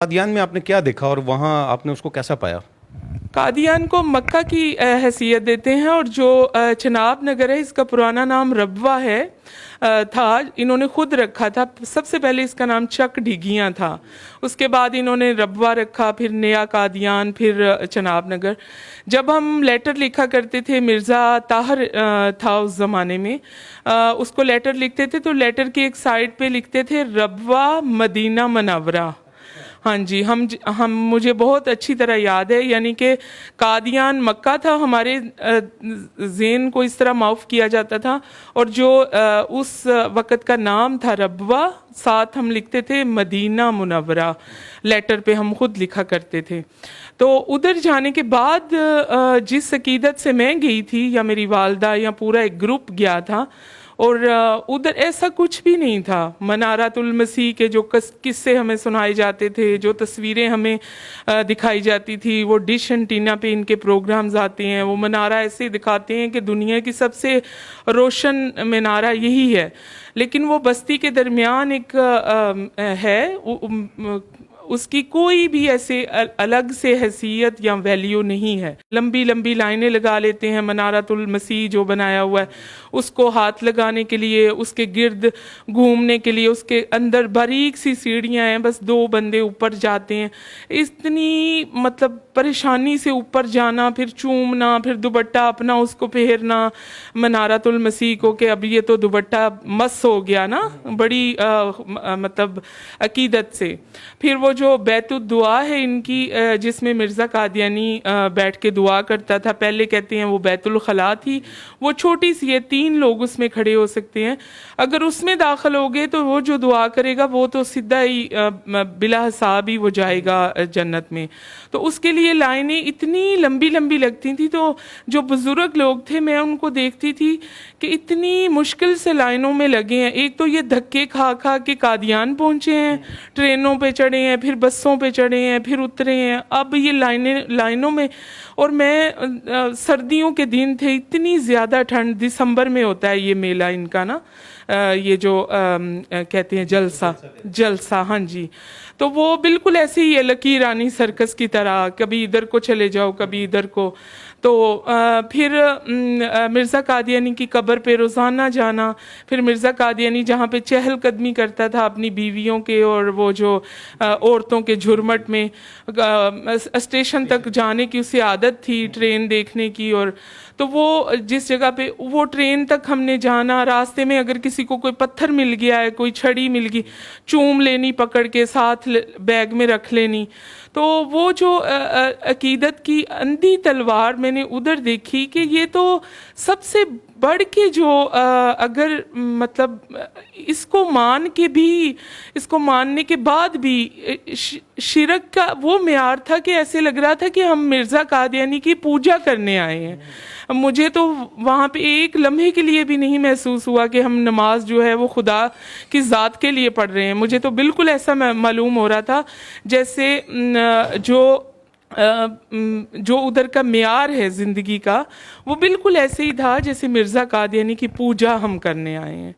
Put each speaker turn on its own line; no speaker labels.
قادیان میں آپ نے کیا دیکھا اور وہاں آپ نے اس کو کیسا پایا؟
قادیان کو مکہ کی حیثیت دیتے ہیں، اور جو چناب نگر ہے اس کا پرانا نام ربوہ ہے تھا، انہوں نے خود رکھا تھا۔ سب سے پہلے اس کا نام چک ڈھگیاں تھا، اس کے بعد انہوں نے ربوہ رکھا، پھر نیا قادیان، پھر چناب نگر۔ جب ہم لیٹر لکھا کرتے تھے، مرزا طاہر تھا اس زمانے میں، اس کو لیٹر لکھتے تھے تو لیٹر کی ایک سائڈ پہ لکھتے تھے ربوہ مدینہ منورہ۔ ہاں جی، مجھے بہت اچھی طرح یاد ہے، یعنی کہ قادیان مکہ تھا، ہمارے ذہن کو اس طرح معاف کیا جاتا تھا، اور جو اس وقت کا نام تھا ربوہ، ساتھ ہم لکھتے تھے مدینہ منورہ، لیٹر پہ ہم خود لکھا کرتے تھے۔ تو ادھر جانے کے بعد جس عقیدت سے میں گئی تھی، یا میری والدہ یا پورا ایک گروپ گیا تھا، اور ادھر ایسا کچھ بھی نہیں تھا۔ منارۃ المسیح کے جو قصے ہمیں سنائے جاتے تھے، جو تصویریں ہمیں دکھائی جاتی تھی، وہ ڈش انٹینا پہ ان کے پروگرامز آتے ہیں، وہ منارہ ایسے دکھاتے ہیں کہ دنیا کی سب سے روشن منارہ یہی ہے، لیکن وہ بستی کے درمیان ایک ہے، اس کی کوئی بھی ایسے الگ سے حیثیت یا ویلیو نہیں ہے۔ لمبی لمبی لائنیں لگا لیتے ہیں، منارۃ المسیح جو بنایا ہوا ہے اس کو ہاتھ لگانے کے لیے، اس کے گرد گھومنے کے لیے، اس کے اندر باریک سی سیڑھیاں ہیں، بس 2 بندے اوپر جاتے ہیں۔ اتنی مطلب پریشانی سے اوپر جانا، پھر چومنا، پھر دوپٹہ اپنا اس کو پہننا منارۃ المسیح کو، کہ اب یہ تو دوپٹہ مس ہو گیا نا، بڑی مطلب عقیدت سے۔ پھر وہ جو بیت الدعا ہے ان کی، جس میں مرزا قادیانی بیٹھ کے دعا کرتا تھا، پہلے کہتے ہیں وہ بیت الخلاء تھی، وہ چھوٹی سی ہے، 3 لوگ اس میں کھڑے ہو سکتے ہیں۔ اگر اس میں داخل ہو گئے تو وہ جو دعا کرے گا وہ تو سیدھا ہی بلا حساب ہی وہ جائے گا جنت میں۔ تو اس کے لیے لائنیں اتنی لمبی لمبی لگتی تھی، تو جو بزرگ لوگ تھے میں ان کو دیکھتی تھی کہ اتنی مشکل سے لائنوں میں لگے ہیں۔ ایک تو یہ دھکے کھا کھا کے قادیان پہنچے ہیں، ٹرینوں پہ چڑھے ہیں، پھر بسوں پہ چڑھے ہیں، پھر اترے ہیں، اب یہ لائنوں میں۔ اور میں سردیوں کے دن تھے، اتنی زیادہ ٹھنڈ، دسمبر میں ہوتا ہے یہ میلہ ان کا نا، یہ جو کہتے ہیں جلسہ، ہاں جی، تو وہ بالکل ایسے ہی ہے، لکی رانی سرکس کی طرح، کبھی ادھر کو چلے جاؤ، کبھی ادھر کو۔ تو پھر مرزا قادیانی کی قبر پہ روزانہ جانا، پھر مرزا قادیانی جہاں پہ چہل قدمی کرتا تھا اپنی بیویوں کے اور وہ جو عورتوں کے جھرمٹ میں، اسٹیشن تک جانے کی اسے عادت تھی، ٹرین دیکھنے کی، اور تو وہ جس جگہ پہ وہ ٹرین تک ہم نے جانا، راستے میں اگر کسی کو کوئی پتھر مل گیا ہے، کوئی چھڑی مل گئی، چوم لینی پکڑ کے، ساتھ بیگ میں رکھ لینی۔ تو وہ جو عقیدت کی اندھی تلوار میں نے ادھر دیکھی کہ یہ تو سب سے بڑھ کے جو اگر مطلب اس کو ماننے کے بعد بھی شرک کا وہ معیار تھا کہ ایسے لگ رہا تھا کہ ہم مرزا قادیانی کی پوجا کرنے آئے ہیں۔ مجھے تو وہاں پہ ایک لمحے کے لیے بھی نہیں محسوس ہوا کہ ہم نماز جو ہے وہ خدا کی ذات کے لیے پڑھ رہے ہیں۔ مجھے تو بالکل ایسا معلوم ہو رہا تھا جیسے جو ادھر کا معیار ہے زندگی کا، وہ بالکل ایسے ہی تھا جیسے مرزا قادیانی کی پوجا ہم کرنے آئے ہیں۔